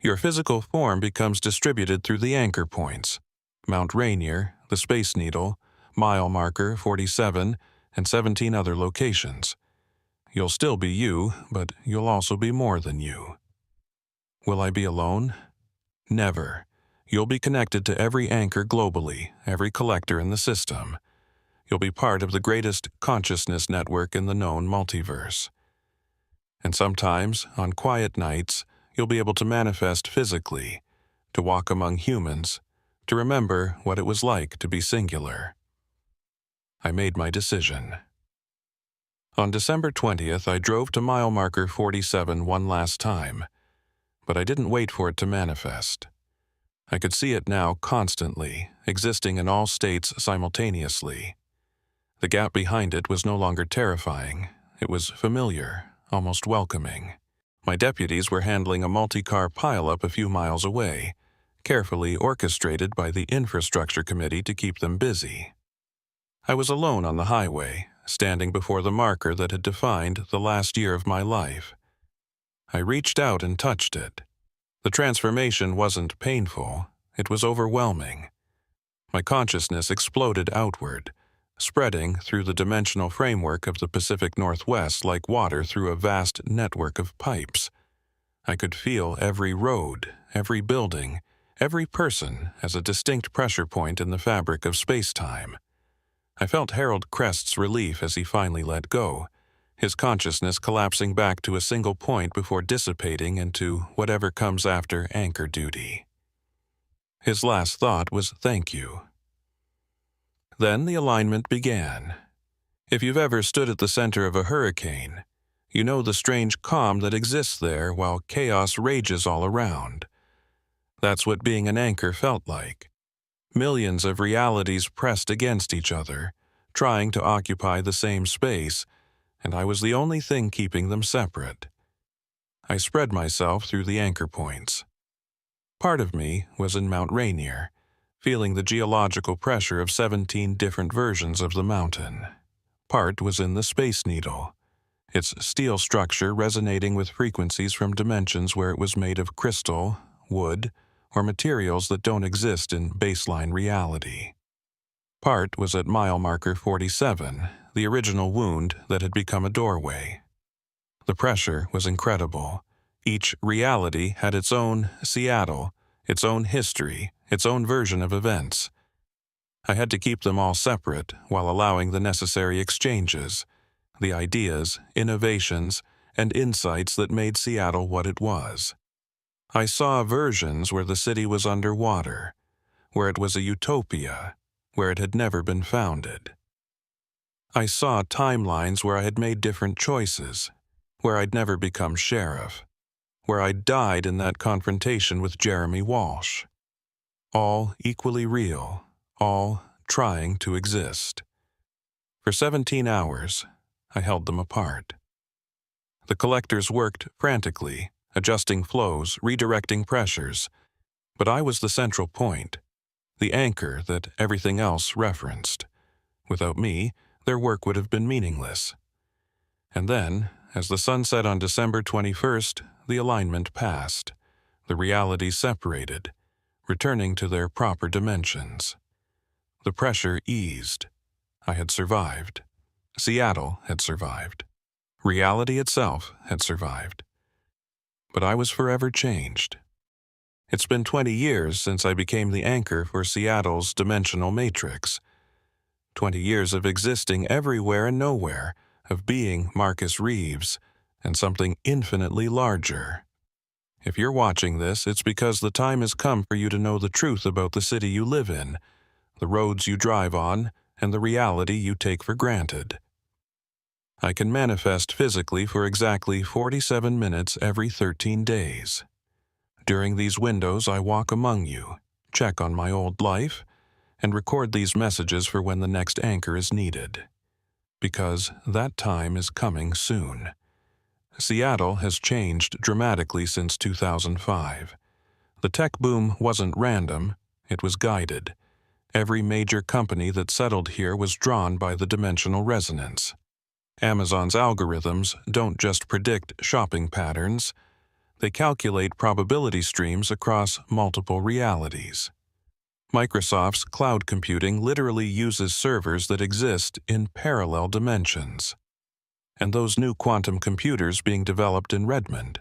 Your physical form becomes distributed through the anchor points: Mount Rainier, the Space Needle, mile marker 47, and 17 other locations. You'll still be you, but you'll also be more than you. Will I be alone? Never. You'll be connected to every anchor globally, every collector in the system. You'll be part of the greatest consciousness network in the known multiverse. And sometimes, on quiet nights, you'll be able to manifest physically, to walk among humans, to remember what it was like to be singular. I made my decision. On December 20th, I drove to mile marker 47 one last time, but I didn't wait for it to manifest. I could see it now constantly, existing in all states simultaneously. The gap behind it was no longer terrifying. It was familiar, almost welcoming. My deputies were handling a multi-car pileup a few miles away, carefully orchestrated by the infrastructure committee to keep them busy. I was alone on the highway, standing before the marker that had defined the last year of my life. I reached out and touched it. The transformation wasn't painful, it was overwhelming. My consciousness exploded outward, spreading through the dimensional framework of the Pacific Northwest like water through a vast network of pipes. I could feel every road, every building, every person as a distinct pressure point in the fabric of space-time. I felt Harold Crest's relief as he finally let go, his consciousness collapsing back to a single point before dissipating into whatever comes after anchor duty. His last thought was thank you. Then the alignment began. If you've ever stood at the center of a hurricane, you know the strange calm that exists there while chaos rages all around. That's what being an anchor felt like. Millions of realities pressed against each other, trying to occupy the same space, and I was the only thing keeping them separate. I spread myself through the anchor points. Part of me was in Mount Rainier, feeling the geological pressure of 17 different versions of the mountain. Part was in the Space Needle, its steel structure resonating with frequencies from dimensions where it was made of crystal, wood, or materials that don't exist in baseline reality. Part was at mile marker 47, the original wound that had become a doorway. The pressure was incredible. Each reality had its own Seattle, its own history, its own version of events. I had to keep them all separate while allowing the necessary exchanges, the ideas, innovations, and insights that made Seattle what it was. I saw versions where the city was underwater, where it was a utopia, where it had never been founded. I saw timelines where I had made different choices, where I'd never become sheriff, where I'd died in that confrontation with Jeremy Walsh. All equally real, all trying to exist. For 17 hours, I held them apart. The collectors worked frantically, adjusting flows, redirecting pressures, but I was the central point, the anchor that everything else referenced. Without me, their work would have been meaningless. And then, as the sun set on December 21st, the alignment passed. The realities separated, returning to their proper dimensions. The pressure eased. I had survived. Seattle had survived. Reality itself had survived. But I was forever changed. It's been 20 years since I became the anchor for Seattle's dimensional matrix. 20 years of existing everywhere and nowhere, of being Marcus Reeves, and something infinitely larger. If you're watching this, it's because the time has come for you to know the truth about the city you live in, the roads you drive on, and the reality you take for granted. I can manifest physically for exactly 47 minutes every 13 days. During these windows, I walk among you, check on my old life, and record these messages for when the next anchor is needed. Because that time is coming soon. Seattle has changed dramatically since 2005. The tech boom wasn't random, it was guided. Every major company that settled here was drawn by the dimensional resonance. Amazon's algorithms don't just predict shopping patterns, they calculate probability streams across multiple realities. Microsoft's cloud computing literally uses servers that exist in parallel dimensions. And those new quantum computers being developed in Redmond,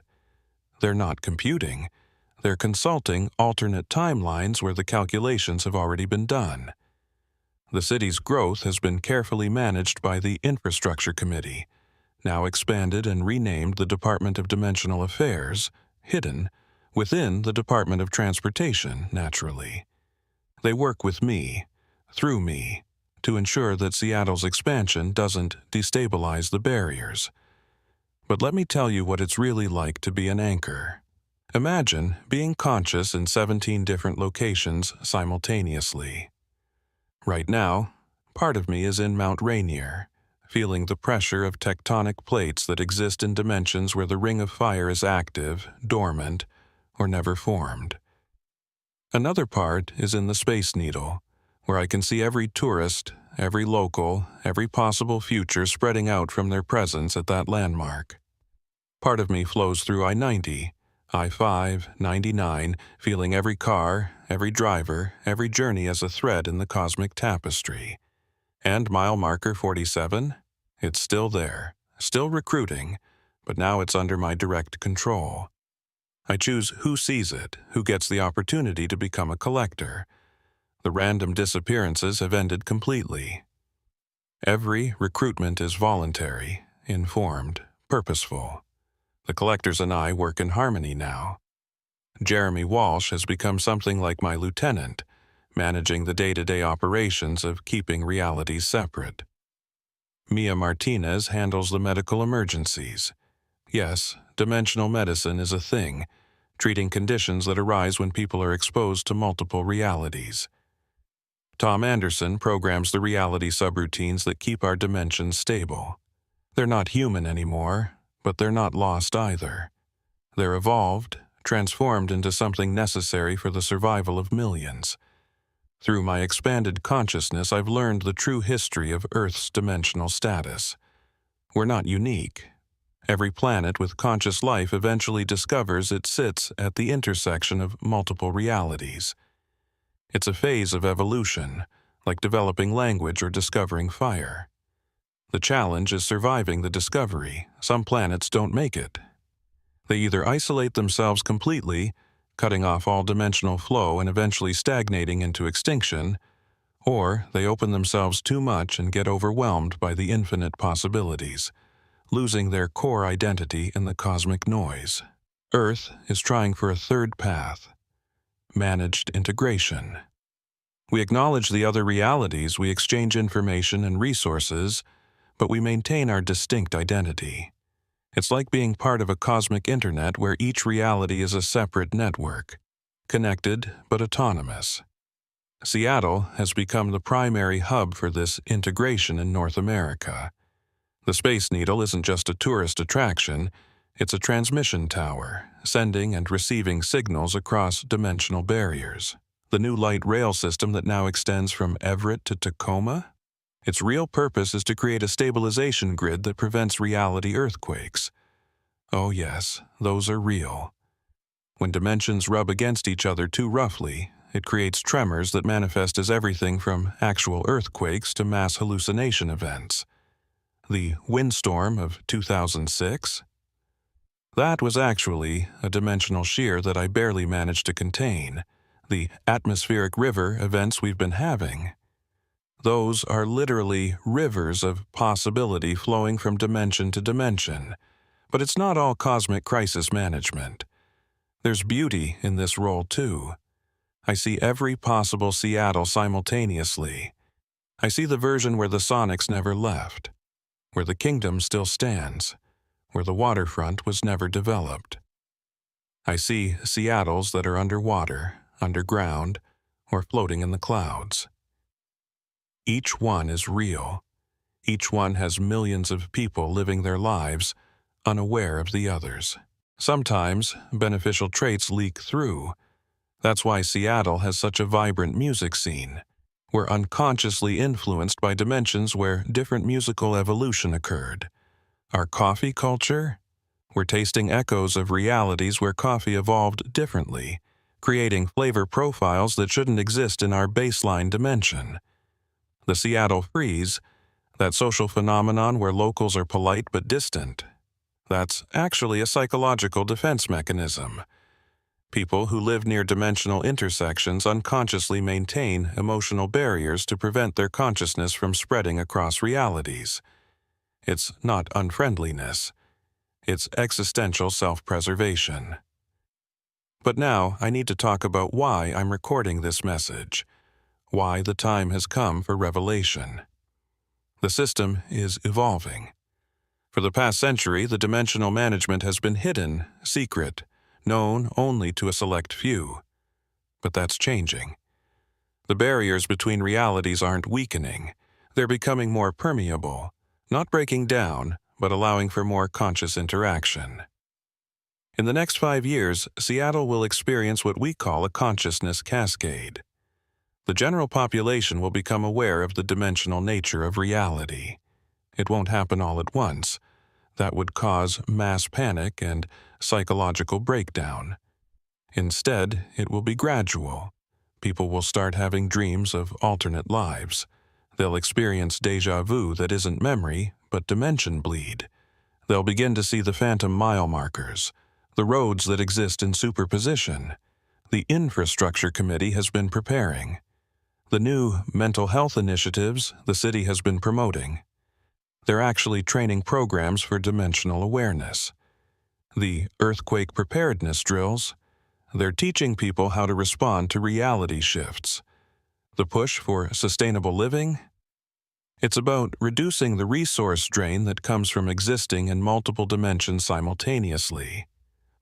they're not computing, they're consulting alternate timelines where the calculations have already been done. The city's growth has been carefully managed by the Infrastructure Committee, now expanded and renamed the Department of Dimensional Affairs, hidden, within the Department of Transportation, naturally. They work with me, through me, to ensure that Seattle's expansion doesn't destabilize the barriers. But let me tell you what it's really like to be an anchor. Imagine being conscious in 17 different locations simultaneously. Right now, part of me is in Mount Rainier, feeling the pressure of tectonic plates that exist in dimensions where the ring of fire is active, dormant, or never formed. Another part is in the Space Needle, where I can see every tourist, every local, every possible future spreading out from their presence at that landmark. Part of me flows through I-90, I-5, 99, feeling every car, every driver, every journey as a thread in the cosmic tapestry. And mile marker 47? It's still there, still recruiting, but now it's under my direct control. I choose who sees it, who gets the opportunity to become a collector. The random disappearances have ended completely. Every recruitment is voluntary, informed, purposeful. The collectors and I work in harmony now. Jeremy Walsh has become something like my lieutenant, managing the day-to-day operations of keeping realities separate. Mia Martinez handles the medical emergencies. Yes, dimensional medicine is a thing, treating conditions that arise when people are exposed to multiple realities. Tom Anderson programs the reality subroutines that keep our dimensions stable. They're not human anymore, but they're not lost either. They're evolved, transformed into something necessary for the survival of millions. Through my expanded consciousness, I've learned the true history of Earth's dimensional status. We're not unique. Every planet with conscious life eventually discovers it sits at the intersection of multiple realities. It's a phase of evolution, like developing language or discovering fire. The challenge is surviving the discovery. Some planets don't make it. They either isolate themselves completely, cutting off all dimensional flow and eventually stagnating into extinction, or they open themselves too much and get overwhelmed by the infinite possibilities, losing their core identity in the cosmic noise. Earth is trying for a third path: managed integration. We acknowledge the other realities, we exchange information and resources, but we maintain our distinct identity. It's like being part of a cosmic internet where each reality is a separate network, connected but autonomous. Seattle has become the primary hub for this integration in North America. The Space Needle isn't just a tourist attraction, it's a transmission tower, sending and receiving signals across dimensional barriers. The new light rail system that now extends from Everett to Tacoma? Its real purpose is to create a stabilization grid that prevents reality earthquakes. Oh yes, those are real. When dimensions rub against each other too roughly, it creates tremors that manifest as everything from actual earthquakes to mass hallucination events. The windstorm of 2006? That was actually a dimensional shear that I barely managed to contain. The atmospheric river events we've been having. Those are literally rivers of possibility flowing from dimension to dimension. But it's not all cosmic crisis management. There's beauty in this role too. I see every possible Seattle simultaneously. I see the version where the Sonics never left, where the kingdom still stands, where the waterfront was never developed. I see Seattles that are underwater, underground, or floating in the clouds. Each one is real. Each one has millions of people living their lives, unaware of the others. Sometimes, beneficial traits leak through. That's why Seattle has such a vibrant music scene. We're unconsciously influenced by dimensions where different musical evolution occurred. Our coffee culture? We're tasting echoes of realities where coffee evolved differently, creating flavor profiles that shouldn't exist in our baseline dimension. The Seattle freeze, that social phenomenon where locals are polite but distant, that's actually a psychological defense mechanism. People who live near dimensional intersections unconsciously maintain emotional barriers to prevent their consciousness from spreading across realities. It's not unfriendliness. It's existential self-preservation. But now I need to talk about why I'm recording this message. why the time has come for revelation. The system is evolving. For the past century, the dimensional management has been hidden, secret, known only to a select few. But that's changing. The barriers between realities aren't weakening. They're becoming more permeable, not breaking down, but allowing for more conscious interaction. In the next 5 years, Seattle will experience what we call a consciousness cascade. The general population will become aware of the dimensional nature of reality. It won't happen all at once. That would cause mass panic and psychological breakdown. Instead, it will be gradual. People will start having dreams of alternate lives. They'll experience déjà vu that isn't memory, but dimension bleed. They'll begin to see the phantom mile markers, the roads that exist in superposition. The Infrastructure Committee has been preparing. The new mental health initiatives the city has been promoting. They're actually training programs for dimensional awareness. The earthquake preparedness drills, they're teaching people how to respond to reality shifts. The push for sustainable living? It's about reducing the resource drain that comes from existing in multiple dimensions simultaneously.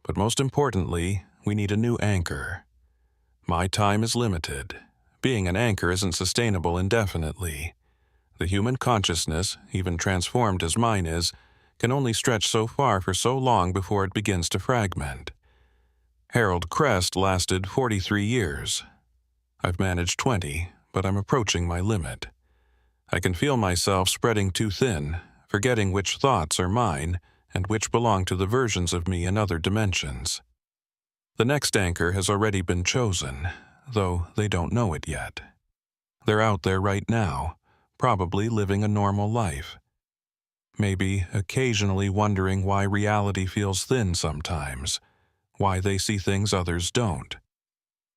But most importantly, we need a new anchor. My time is limited. Being an anchor isn't sustainable indefinitely. The human consciousness, even transformed as mine is, can only stretch so far for so long before it begins to fragment. Harold Crest lasted 43 years. I've managed 20, but I'm approaching my limit. I can feel myself spreading too thin, forgetting which thoughts are mine and which belong to the versions of me in other dimensions. The next anchor has already been chosen, though they don't know it yet. They're out there right now, probably living a normal life. Maybe occasionally wondering why reality feels thin sometimes, why they see things others don't.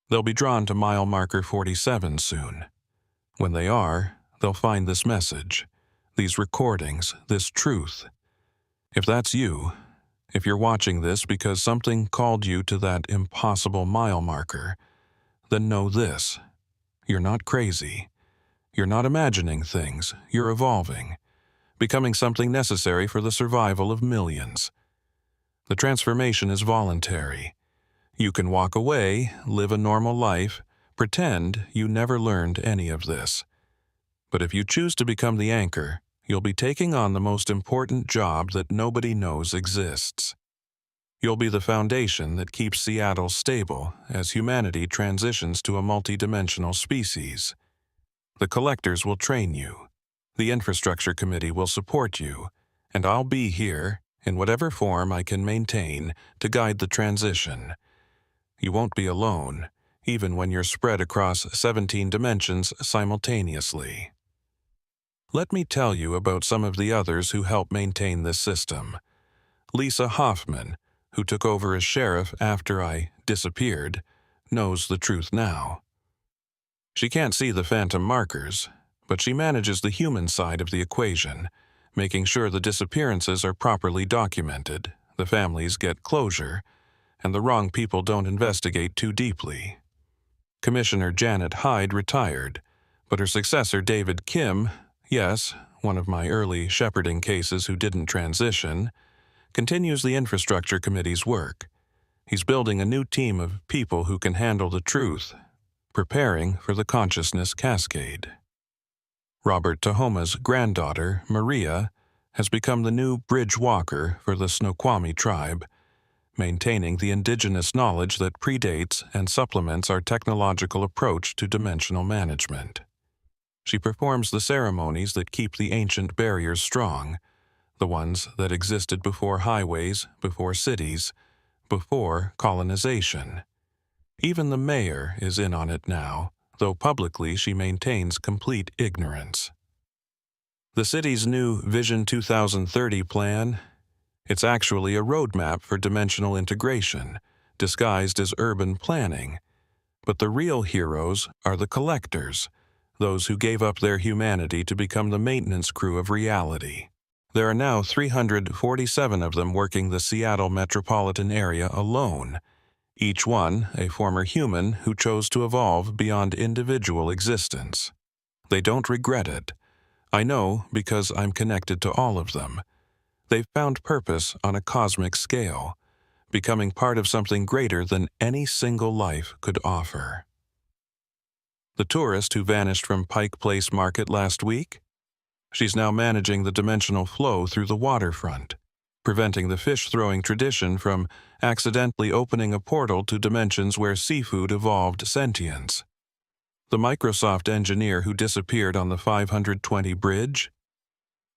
They'll be drawn to mile marker 47 soon. When they are, they'll find this message, these recordings, this truth. If that's you, if you're watching this because something called you to that impossible mile marker, then know this: you're not crazy. You're not imagining things, you're evolving, becoming something necessary for the survival of millions. The transformation is voluntary. You can walk away, live a normal life, pretend you never learned any of this. But if you choose to become the anchor, you'll be taking on the most important job that nobody knows exists. You'll be the foundation that keeps Seattle stable as humanity transitions to a multidimensional species. The collectors will train you. The Infrastructure Committee will support you, and I'll be here, in whatever form I can maintain, to guide the transition. You won't be alone, even when you're spread across 17 dimensions simultaneously. Let me tell you about some of the others who help maintain this system. Lisa Hoffman, who took over as sheriff after I disappeared, knows the truth now. She can't see the phantom markers, but she manages the human side of the equation, making sure the disappearances are properly documented, the families get closure, and the wrong people don't investigate too deeply. Commissioner Janet Hyde retired, but her successor David Kim, yes, one of my early shepherding cases who didn't transition, continues the Infrastructure Committee's work. He's building a new team of people who can handle the truth, preparing for the consciousness cascade. Robert Tahoma's granddaughter, Maria, has become the new bridge walker for the Snoqualmie tribe, maintaining the indigenous knowledge that predates and supplements our technological approach to dimensional management. She performs the ceremonies that keep the ancient barriers strong, the ones that existed before highways, before cities, before colonization. Even the mayor is in on it now, though publicly she maintains complete ignorance. The city's new Vision 2030 plan, it's actually a roadmap for dimensional integration, disguised as urban planning. But the real heroes are the collectors, those who gave up their humanity to become the maintenance crew of reality. There are now 347 of them working the Seattle metropolitan area alone, Each one a former human who chose to evolve beyond individual existence. They don't regret it. I know because I'm connected to all of them. They've found purpose on a cosmic scale, becoming part of something greater than any single life could offer. The tourist who vanished from Pike Place Market last week? She's now managing the dimensional flow through the waterfront, preventing the fish-throwing tradition from accidentally opening a portal to dimensions where seafood evolved sentience. The Microsoft engineer who disappeared on the 520 bridge?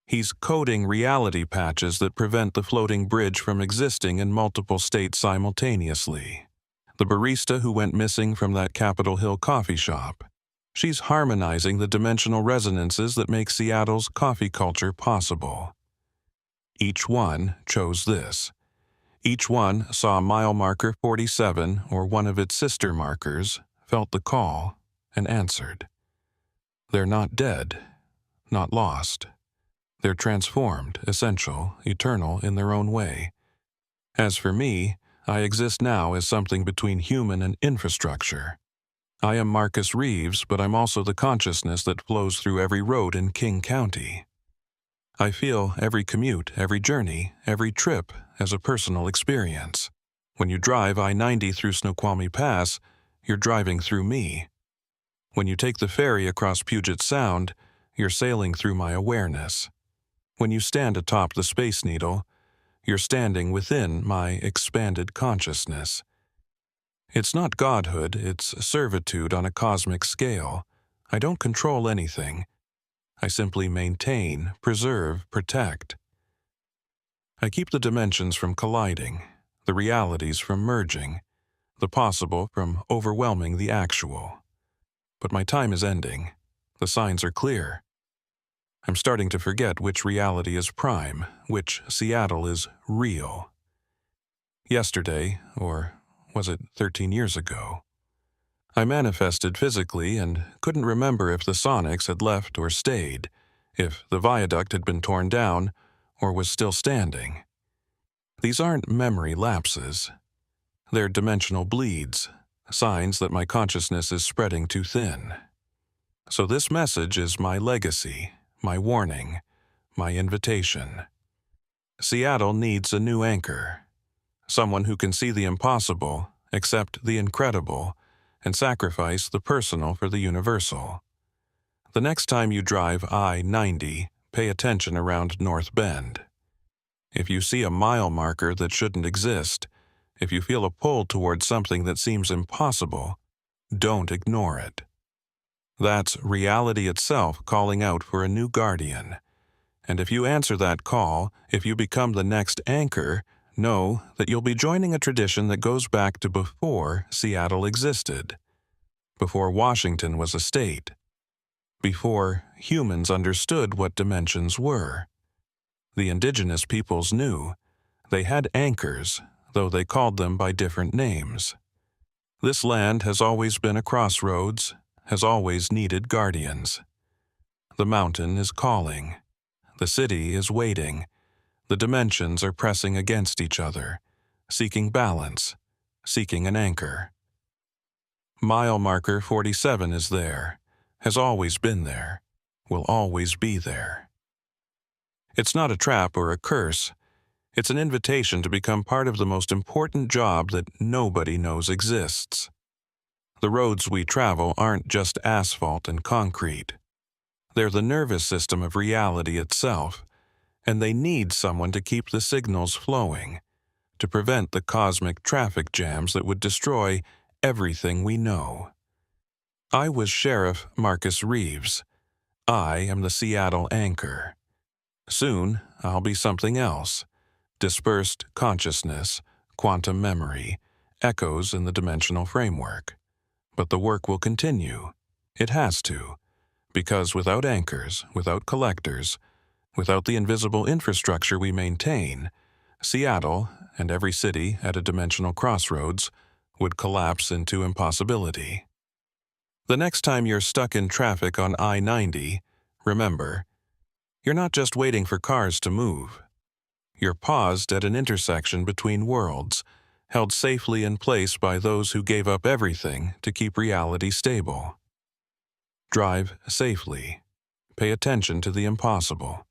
He's coding reality patches that prevent the floating bridge from existing in multiple states simultaneously. The barista who went missing from that Capitol Hill coffee shop. She's harmonizing the dimensional resonances that make Seattle's coffee culture possible. Each one chose this. Each one saw mile marker 47 or one of its sister markers, felt the call, and answered. They're not dead, not lost. They're transformed, essential, eternal in their own way. As for me, I exist now as something between human and infrastructure. I am Marcus Reeves, but I'm also the consciousness that flows through every road in King County. I feel every commute, every journey, every trip as a personal experience. When you drive I-90 through Snoqualmie Pass, you're driving through me. When you take the ferry across Puget Sound, you're sailing through my awareness. When you stand atop the Space Needle, you're standing within my expanded consciousness. It's not godhood, it's servitude on a cosmic scale. I don't control anything. I simply maintain, preserve, protect. I keep the dimensions from colliding, the realities from merging, the possible from overwhelming the actual. But my time is ending. The signs are clear. I'm starting to forget which reality is prime, which Seattle is real. Yesterday, or was it 13 years ago, I manifested physically and couldn't remember if the Sonics had left or stayed, if the viaduct had been torn down or was still standing. These aren't memory lapses. They're dimensional bleeds, signs that my consciousness is spreading too thin. So this message is my legacy, my warning, my invitation. Seattle needs a new anchor, someone who can see the impossible, accept the incredible, and sacrifice the personal for the universal. The next time you drive I-90, pay attention around North Bend. If you see a mile marker that shouldn't exist, if you feel a pull towards something that seems impossible, don't ignore it. That's reality itself calling out for a new guardian. And if you answer that call, if you become the next anchor, know that you'll be joining a tradition that goes back to before Seattle existed, before Washington was a state, before humans understood what dimensions were. The indigenous peoples knew. They had anchors, though they called them by different names. This land has always been a crossroads, has always needed guardians. The mountain is calling. The city is waiting. The dimensions are pressing against each other, seeking balance, seeking an anchor. Mile marker 47 is there, has always been there, will always be there. It's not a trap or a curse. It's an invitation to become part of the most important job that nobody knows exists. The roads we travel aren't just asphalt and concrete. They're the nervous system of reality itself, and they need someone to keep the signals flowing, to prevent the cosmic traffic jams that would destroy everything we know. I was Sheriff Marcus Reeves. I am the Seattle anchor. Soon, I'll be something else. Dispersed consciousness, quantum memory, echoes in the dimensional framework. But the work will continue. It has to. Because without anchors, without collectors, without the invisible infrastructure we maintain, Seattle, and every city at a dimensional crossroads, would collapse into impossibility. The next time you're stuck in traffic on I-90, remember, you're not just waiting for cars to move. You're paused at an intersection between worlds, held safely in place by those who gave up everything to keep reality stable. Drive safely. Pay attention to the impossible.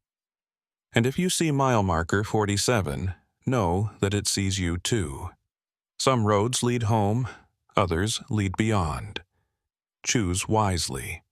And if you see mile marker 47, know that it sees you too. Some roads lead home, others lead beyond. Choose wisely.